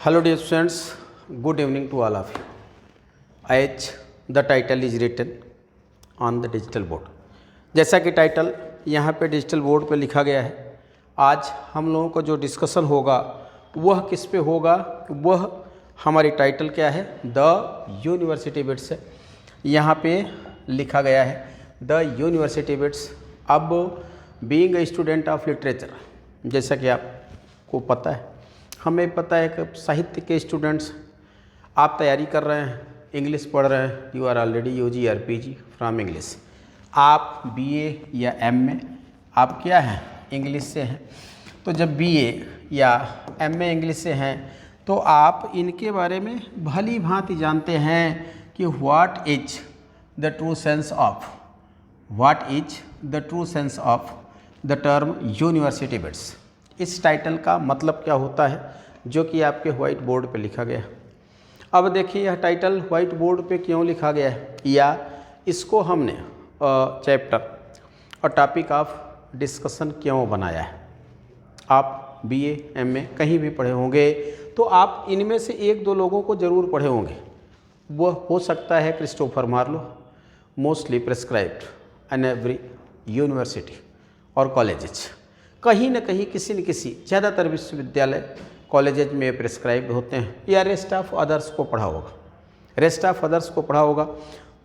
Hello dear students, good evening to all of you. As the title is written on the digital board. जैसा कि title यहाँ पे digital board पे लिखा गया है, आज हम लोगों का जो डिस्कशन होगा वह किस पे होगा, वह हमारी टाइटल क्या है, द यूनिवर्सिटी बिट्स है। यहाँ पे लिखा गया है द यूनिवर्सिटी बिट्स। अब being a student of literature, जैसा कि आपको पता है, हमें पता है कि साहित्य के स्टूडेंट्स आप तैयारी कर रहे हैं, इंग्लिश पढ़ रहे हैं, यू आर ऑलरेडी यूजी और पीजी फ्रॉम इंग्लिश। आप बीए या एमए आप क्या हैं, इंग्लिश से हैं। तो जब बीए या एमए इंग्लिश से हैं तो आप इनके बारे में भली भांति जानते हैं कि what is the true sense of the term university bits. इस टाइटल का मतलब क्या होता है, जो कि आपके वाइट बोर्ड पे लिखा गया है। अब देखिए यह टाइटल वाइट बोर्ड पे क्यों लिखा गया है, या इसको हमने चैप्टर और टॉपिक ऑफ डिस्कशन क्यों बनाया है। आप बीए एमए कहीं भी पढ़े होंगे तो आप इनमें से एक दो लोगों को ज़रूर पढ़े होंगे। वह हो सकता है Christopher Marlowe, mostly prescribed in every university और कॉलेजेज। कहीं न कहीं किसी न किसी, ज़्यादातर विश्वविद्यालय कॉलेजेज में प्रेस्क्राइब होते हैं, या रेस्ट ऑफ अदर्स को पढ़ा होगा।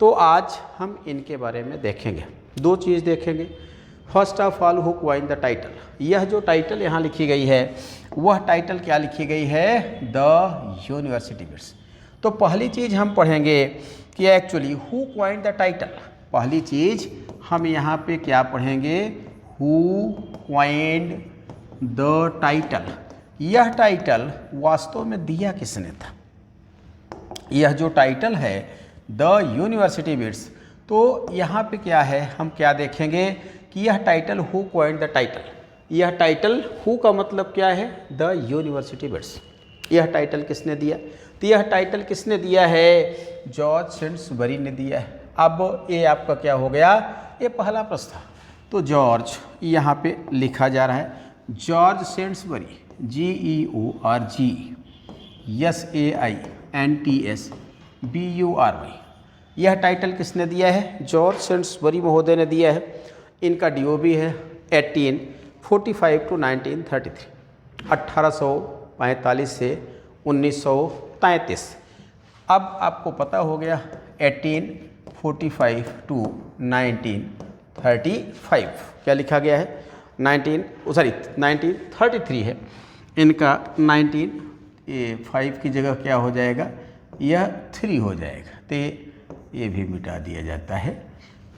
तो आज हम इनके बारे में देखेंगे, दो चीज़ देखेंगे। First of all, who coined the title. यह जो टाइटल यहाँ लिखी गई है वह टाइटल क्या लिखी गई है, द यूनिवर्सिटी बिट्स। तो पहली चीज़ हम पढ़ेंगे कि actually who coined the title. पहली चीज़ हम यहाँ पे क्या पढ़ेंगे, हु कॉइन्ड द टाइटल। यह टाइटल वास्तव में दिया किसने था। यह जो टाइटल है द यूनिवर्सिटी बिट्स, तो यहाँ पे क्या है, हम क्या देखेंगे कि यह title who coined the title. यह टाइटल हु का मतलब क्या है, द यूनिवर्सिटी बिट्स। यह टाइटल किसने दिया, तो यह टाइटल किसने दिया है, जॉर्ज सेंट्सबरी ने दिया है। अब ये आपका क्या हो गया, ये पहला प्रश्न था। तो जॉर्ज यहाँ पे लिखा जा रहा है, जॉर्ज सेंट्सबरी, GEORGSAINTSBURY। यह टाइटल किसने दिया है, जॉर्ज सेंट्सबरी महोदय ने दिया है। इनका DOB है 1845 to 1933, 1845 से 1933। अब आपको पता हो गया 1845 to 1935 क्या लिखा गया है, 1933 है। इनका 1905 की जगह क्या हो जाएगा, यह 3 हो जाएगा, तो ये भी मिटा दिया जाता है।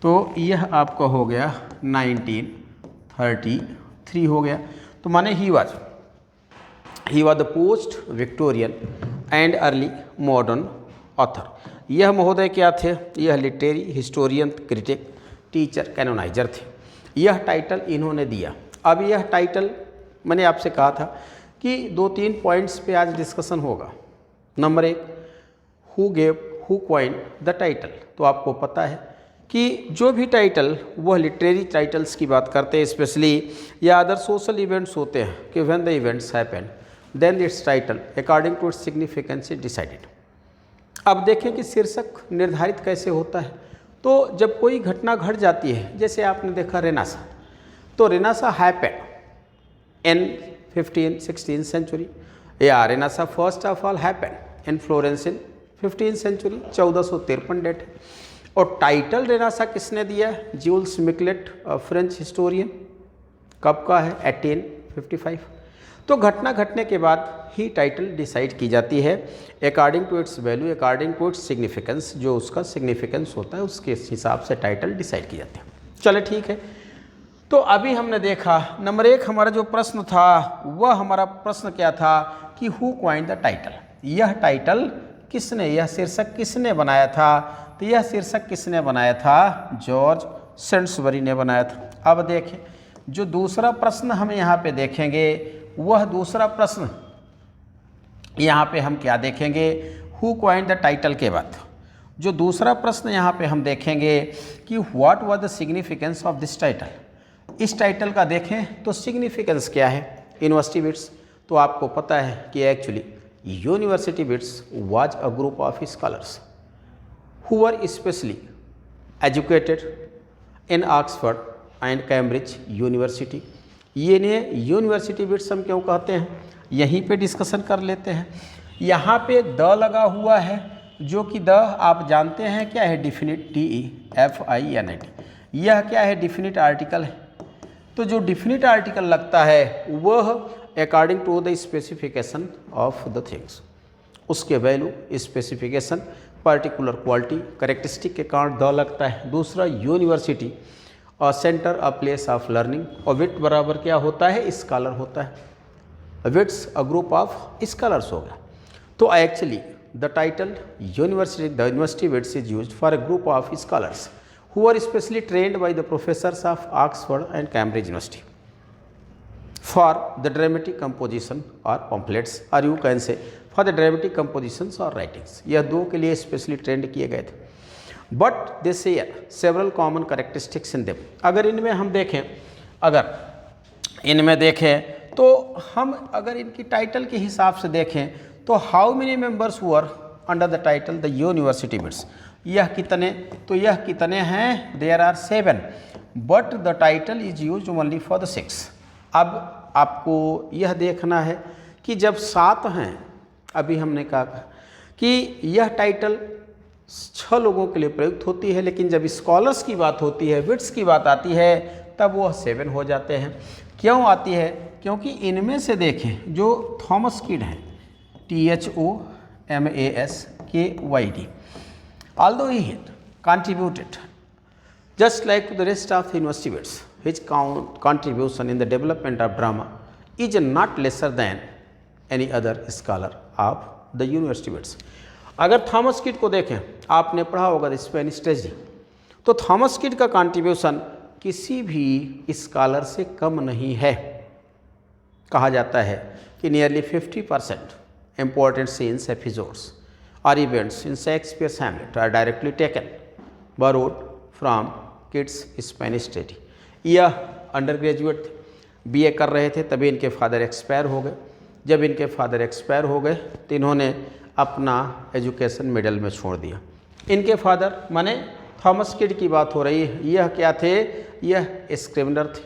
तो यह आपका हो गया 1933 हो गया। तो माने he was the post Victorian and early modern author. यह महोदय क्या थे, यह लिटरेरी हिस्टोरियन, क्रिटिक, टीचर, कैनोनाइजर थे। यह टाइटल इन्होंने दिया। अब यह टाइटल मैंने आपसे कहा था कि 2-3 पॉइंट्स पे आज डिस्कशन होगा। Number 1, who coined the title. तो आपको पता है कि जो भी टाइटल वह लिटरेरी टाइटल्स की बात करते हैं स्पेशली, या अदर सोशल इवेंट्स होते हैं कि when the events happen then its title according to its significance is decided. अब देखें कि शीर्षक निर्धारित कैसे होता है। तो जब कोई घटना घट जाती है, जैसे आपने देखा रेनेसां, तो renaissance happened in 15th-16th century, या renaissance first of all happened in Florence in 15th century, 1453 date है। और टाइटल रेनेसां किसने दिया है, ज्यूल्स मिकलेट, फ्रेंच हिस्टोरियन। कब का है, 1855। तो घटना घटने के बाद ही टाइटल डिसाइड की जाती है according to its value, according to its significance. जो उसका सिग्निफिकेंस होता है उसके हिसाब से टाइटल डिसाइड किए जाते हैं। चले ठीक है। तो अभी हमने देखा नंबर 1 हमारा जो प्रश्न था वह हमारा प्रश्न क्या था कि हु कॉइन्ड द टाइटल। यह टाइटल किसने, यह शीर्षक किसने बनाया था। तो यह शीर्षक किसने बनाया था, जॉर्ज सेंट्सबरी ने बनाया था। अब देखें जो दूसरा प्रश्न हम यहाँ पे देखेंगे, वह दूसरा प्रश्न यहाँ पे हम क्या देखेंगे, हु कॉइन्ड द टाइटल के बाद जो दूसरा प्रश्न यहाँ पे हम देखेंगे कि what was the significance of this title. इस टाइटल का देखें तो सिग्निफिकेंस क्या है, यूनिवर्सिटी बिट्स। तो आपको पता है कि actually university wits was a group of scholars who were specially educated in Oxford and Cambridge university. ये ने यूनिवर्सिटी विट्स हम क्यों कहते हैं, यहीं पे डिस्कशन कर लेते हैं। यहाँ पे द लगा हुआ है, जो कि द आप जानते हैं क्या है, डिफिनिट, DEFINIT। यह क्या है, डिफिनिट आर्टिकल है। तो जो डिफिनिट आर्टिकल लगता है वह according to the specification of the things, उसके value, specification, particular quality, characteristic के कारण द लगता है। दूसरा यूनिवर्सिटी और centre a place of learning, और विट बराबर क्या होता है, स्कॉलर होता है। Wits a group of scholars हो गया। तो actually the title university wits is used for a group of scholars who are specially trained by the professors of Oxford and Cambridge University for the dramatic composition or pamphlets, or you can say for the dramatic compositions or writings। यह दो के लिए specially trend किए गए थे। But they share several common characteristics in them. अगर इनमें हम देखें, तो हम अगर इनकी टाइटल के हिसाब से देखें तो how many members were under the title the university wits, यह कितने, तो यह कितने हैं, there are 7, but the title is use only for the 6। अब आपको यह देखना है कि जब 7 हैं, अभी हमने कहा कि यह टाइटल 6 लोगों के लिए प्रयुक्त होती है, लेकिन जब स्कॉलर्स की बात होती है, विट्स की बात आती है, तब वह 7 हो जाते हैं। क्यों आती है, क्योंकि इनमें से देखें जो थॉमस किड हैं, THOMASKYD, although he had contributed just like to the rest of the university wits, his contribution in the development of drama is not lesser than any other scholar of the university wits। अगर Thomas kid को देखें, आपने पढ़ा होगा the Spanish tragedy, तो Thomas kid का contribution किसी भी स्कॉलर से कम नहीं है। कहा जाता है कि nearly 50% important scenes, episodes or events in Shakespeare's Hamlet are directly taken, borrowed from Kidd's Spanish tragedy। यह अंडर ग्रेजुएट थे, BA कर रहे थे, तभी इनके फादर एक्सपायर हो गए। जब इनके फादर एक्सपायर हो गए तो इन्होंने अपना एजुकेशन मिडल में छोड़ दिया। इनके फादर माने थॉमस किड की बात हो रही है। यह क्या थे, यह स्क्रिमिनर थे।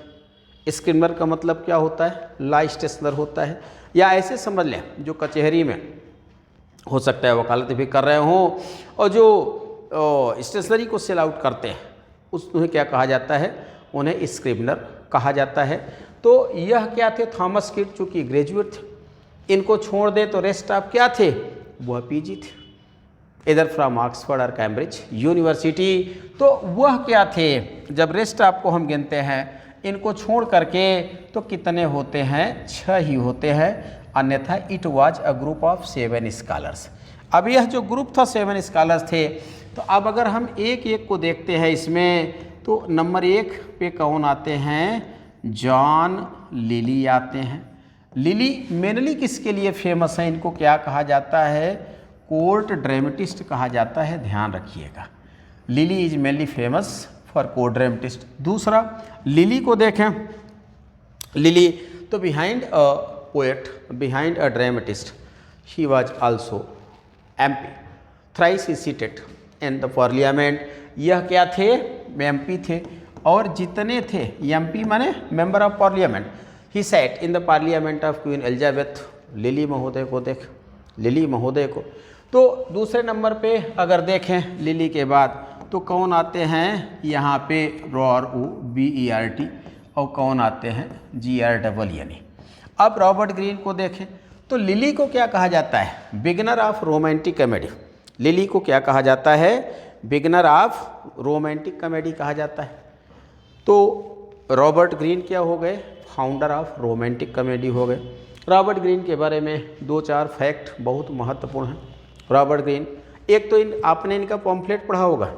स्क्रिमिनर का मतलब क्या होता है, लॉ स्टेशनर होता है, या ऐसे समझ लें जो कचहरी में हो सकता है वकालत भी कर रहे हों, और जो स्टेशनरी को सेल आउट करते हैं उन्हें क्या कहा जाता है, उन्हें स्क्रिमिनर कहा जाता है। तो यह क्या थे, थॉमस किड चूँकि ग्रेजुएट थे, इनको छोड़ दे तो रेस्ट ऑफ क्या थे, वह PG थे, इधर फ्रॉम ऑक्सफोर्ड और कैम्ब्रिज यूनिवर्सिटी। तो वह क्या थे, जब रेस्ट ऑफ को हम गिनते हैं इनको छोड़ करके तो कितने होते हैं, 6 ही होते हैं, अन्यथा it was a group of 7 scholars. अब यह जो ग्रुप था 7 स्कॉलर्स थे। तो अब अगर हम एक एक को देखते हैं इसमें, तो नंबर 1 पे कौन आते हैं, जॉन लिली आते हैं। लिली मेनली किसके लिए फेमस है, इनको क्या कहा जाता है, कोर्ट ड्रामेटिस्ट कहा जाता है, ध्यान रखिएगा। Lily is mainly famous for court dramatist. दूसरा लिली को देखें, लिली तो behind a poet, behind a dramatist, he was also MP, thrice he seated in the parliament. यह क्या थे, MP थे, और जितने थे MP माने member of parliament, he sat in the parliament of queen Elizabeth. Lily महोदय को देख, लिली महोदय को। तो दूसरे नंबर पे अगर देखें लिली के बाद तो कौन आते हैं, यहाँ पे ROBERT, और कौन आते हैं, GREE। अब रॉबर्ट ग्रीन को देखें तो लिली को क्या कहा जाता है, beginner of romantic comedy. Lily को क्या कहा जाता है, बिगिनर ऑफ रोमांटिक कॉमेडी कहा जाता है। तो रॉबर्ट ग्रीन क्या हो गए, फाउंडर ऑफ रोमांटिक कॉमेडी हो गए। रॉबर्ट ग्रीन के बारे में 2-4 फैक्ट बहुत महत्वपूर्ण हैं। रॉबर्ट ग्रीन, एक तो आपने इनका पॉम्फलेट पढ़ा होगा,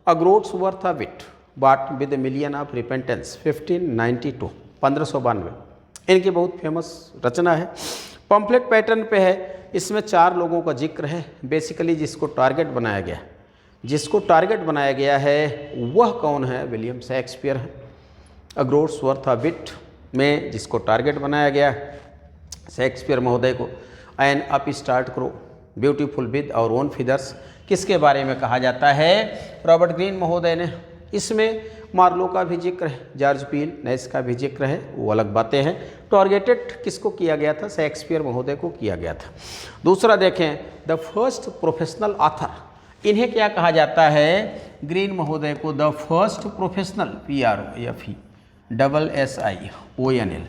a groats worth of wit but with million of repentance 1592, 1592। इनकी बहुत फेमस रचना है, पॉम्फलेट पैटर्न पे है। इसमें 4 लोगों का जिक्र है बेसिकली, जिसको टारगेट बनाया गया, जिसको टारगेट बनाया गया है वह कौन है, विलियम शेक्सपियर है। अ ग्रोट्स वर्थ ऑफ विट में जिसको टारगेट बनाया गया शेक्सपियर महोदय को। An upstart crow, beautiful with our own feathers, किसके बारे में कहा जाता है? रॉबर्ट ग्रीन महोदय ने। इसमें मार्लो का भी जिक्र है, जॉर्ज पील, नैश का भी जिक्र है, वो अलग बातें हैं। टारगेटेड किसको किया गया था? शेक्सपियर महोदय को किया गया था। दूसरा देखें, द फर्स्ट प्रोफेशनल ऑथर, इन्हें क्या कहा जाता है? ग्रीन महोदय को the first professional, PROFESSIONL,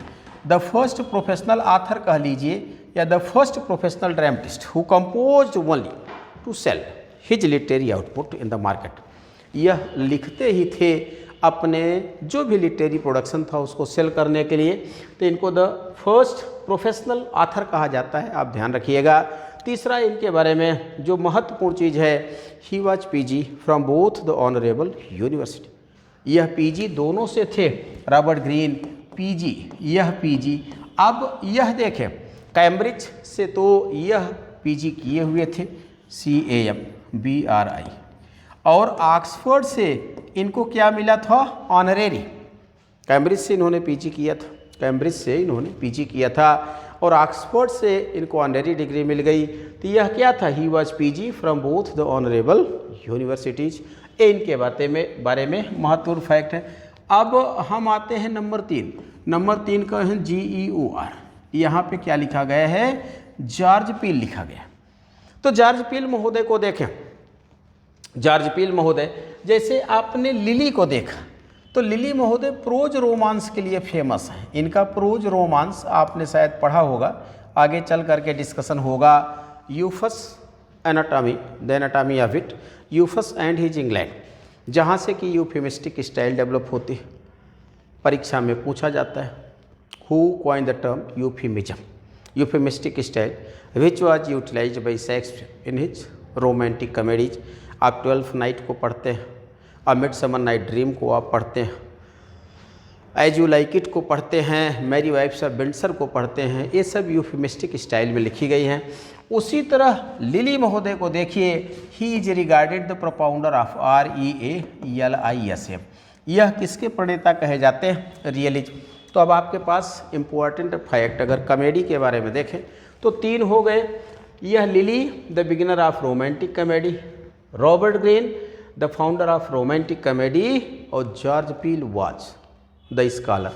the first professional author कह लीजिए, या the first professional dramatist who composed only to sell his literary output in the market. यह लिखते ही थे अपने जो भी लिटरेरी प्रोडक्शन था उसको सेल करने के लिए, तो इनको द फर्स्ट प्रोफेशनल ऑथर कहा जाता है, आप ध्यान रखिएगा। तीसरा इनके बारे में जो महत्वपूर्ण चीज़ है, he was PG from both the honourable university, यह PG दोनों से थे। रॉबर्ट ग्रीन PG, यह PG। अब यह देखें, कैम्ब्रिज से तो यह PG किए हुए थे, CAMBRI, और ऑक्सफोर्ड से इनको क्या मिला था? ऑनरेरी। कैम्ब्रिज से इन्होंने PG किया था, कैम्ब्रिज से इन्होंने PG किया था, और ऑक्सफोर्ड से इनको ऑनरेरी डिग्री मिल गई। तो यह क्या था? He was PG from both the honourable universities. ये इनके बारे में महत्वपूर्ण फैक्ट है। अब हम आते हैं नंबर 3। नंबर 3 का है GEOR। यहाँ पे क्या लिखा गया है? जॉर्ज पील लिखा गया। तो जॉर्ज पील महोदय को देखें, जॉर्ज पील महोदय, जैसे आपने लिली को देखा, तो लिली महोदय प्रोज रोमांस के लिए फेमस है। इनका प्रोज रोमांस आपने शायद पढ़ा होगा, आगे चल करके डिस्कशन होगा। Euphues anatomy, the anatomy of it, Euphues and his England, जहाँ से कि यूफेमिस्टिक स्टाइल डेवलप होती है, परीक्षा में पूछा जाता है। Who coined the term euphemism, euphemistic style, which was utilised by Shakespeare in his romantic comedies. आप 12th नाइट को पढ़ते हैं, अ मिडसमर नाइट ड्रीम को आप पढ़ते हैं, एज यू लाइक इट को पढ़ते हैं, मैरी वाइफ्स ऑफ विंडसर को पढ़ते हैं, ये सब यूफेमिस्टिक स्टाइल में लिखी गई हैं। उसी तरह लिली महोदय को देखिए, he is regarded the propounder of REALISM, यह किसके प्रणेता कहे जाते हैं? रियलिज्म। तो अब आपके पास इम्पोर्टेंट फैक्ट अगर कॉमेडी के बारे में देखें तो 3 हो गए। यह Lyly the beginner of romantic comedy, Robert Greene the founder of romantic comedy, और George Peele was the scholar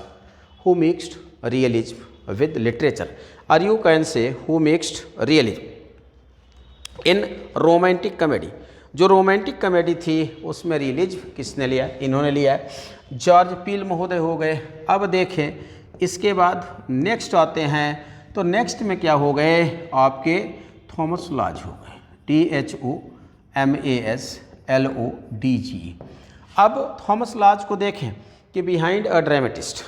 who mixed realism with literature, और you can say who mixed realism in romantic comedy. जो romantic comedy थी उसमें realism किसने लिया? इन्होंने लिया, George Peele महोदय हो गए। अब देखें इसके बाद नेक्स्ट आते हैं, तो नेक्स्ट में क्या हो गए? आपके थॉमस लॉज हो गए, THOMASLODGE। अब थॉमस लॉज को देखें कि बिहाइंड अ ड्रामेटिस्ट,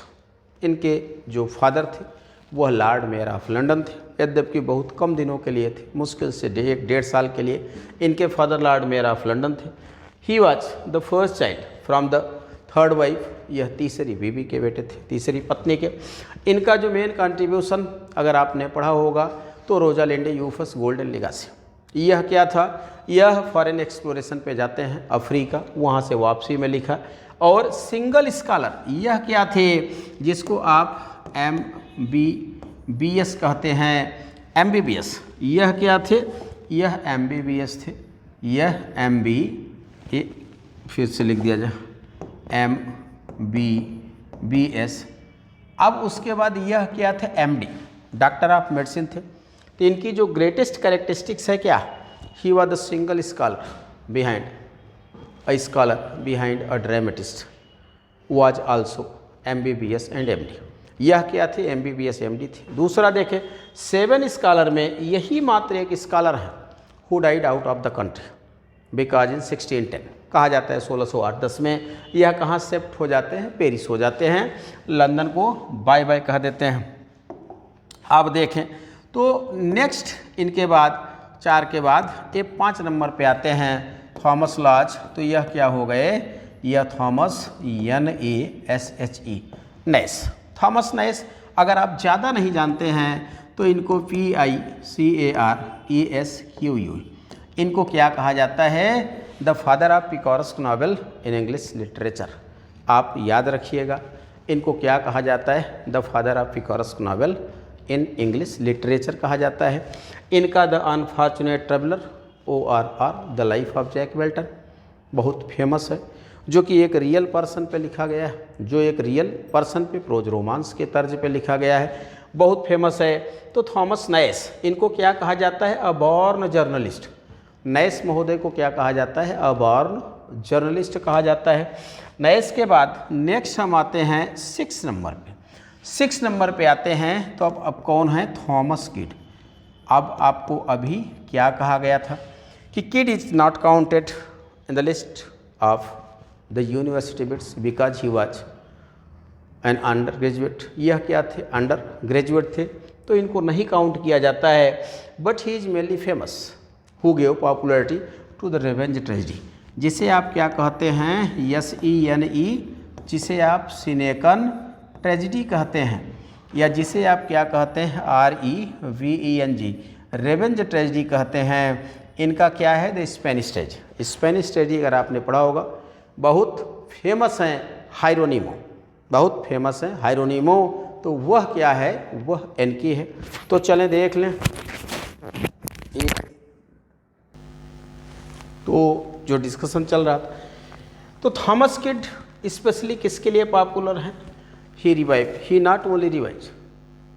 इनके जो फादर थे वह लॉर्ड मेयर ऑफ लंदन थे, यद्यपि बहुत कम दिनों के लिए थे, मुश्किल से 1.5 साल के लिए। इनके father lord mayor of London थे। He was the first child from the third wife, यह तीसरी बीवी के बेटे थे, तीसरी पत्नी के। इनका जो मेन कंट्रीब्यूशन अगर आपने पढ़ा होगा तो रोजालिंड यूफस गोल्डन लेगासी, यह क्या था? यह फॉरेन एक्सप्लोरेशन पे जाते हैं अफ्रीका, वहाँ से वापसी में लिखा। और सिंगल स्कॉलर, यह क्या थे? जिसको आप MBBS कहते हैं, MBBS, यह क्या थे? यह MBBS थे, यह MB, फिर से लिख दिया जाए MBBS। अब उसके बाद यह क्या थे? MD, डॉक्टर ऑफ मेडिसिन थे। तो इनकी जो ग्रेटेस्ट कैरेक्टरिस्टिक्स है क्या? ही was the single scholar behind a dramatist, was also MBBS and MD। यह क्या थे? MBBS MD थे। दूसरा देखें, 7 स्कॉलर में यही मात्र एक स्कॉलर है who died out of the country because in 1610, कहा जाता है 1608-10 में यह कहाँ शिफ्ट हो जाते हैं? पेरिस हो जाते हैं, लंदन को बाय बाय कह देते हैं। आप देखें तो नेक्स्ट इनके बाद 4 के बाद ये 5 नंबर पे आते हैं थॉमस लॉज। तो यह क्या हो गए? यह Thomas NASHE Nash, Thomas Nash. अगर आप ज़्यादा नहीं जानते हैं तो इनको PICARESQU, इनको क्या कहा जाता है? The father of picaresque novel in English literature. आप याद रखिएगा, इनको क्या कहा जाता है? The father of picaresque novel in English literature कहा जाता है। इनका the unfortunate traveller ORR the life of Jack Wilton बहुत फेमस है, जो कि एक रियल पर्सन पे लिखा गया है, जो एक रियल पर्सन पे प्रोज रोमांस के तर्ज पे लिखा गया है, बहुत फेमस है। तो थॉमस नैश, इनको क्या कहा जाता है? A born journalist. नैश महोदय को क्या कहा जाता है? अ बॉर्न जर्नलिस्ट कहा जाता है। नैश के बाद नेक्स्ट हम आते हैं 6 नंबर पे। 6 नंबर पे आते हैं तो अब कौन है? Thomas kid. अब आपको अभी क्या कहा गया था कि kid is not counted in the list of the university bits because he was an under graduate. यह क्या थे? अंडर ग्रेजुएट थे, तो इनको नहीं काउंट किया जाता है। But he is mainly famous who gave popularity to the revenge tragedy, जिसे आप क्या कहते हैं? SENE, जिसे आप सिनेकन ट्रेजेडी कहते हैं, या जिसे आप क्या कहते हैं? REVENG रेवेंज ट्रेजेडी कहते हैं। इनका क्या है? The Spanish tragedy. Spanish tragedy अगर आपने पढ़ा होगा, बहुत फेमस हैं हाइरोनिमो, बहुत फेमस है हाइरोनिमो। तो वह क्या है? वह इनकी है। तो चलें देख लें एक तो जो डिस्कशन चल रहा था, तो थॉमस किड स्पेशली किसके लिए पॉपुलर है? He not only revise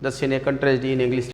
the Senecan tragedy in English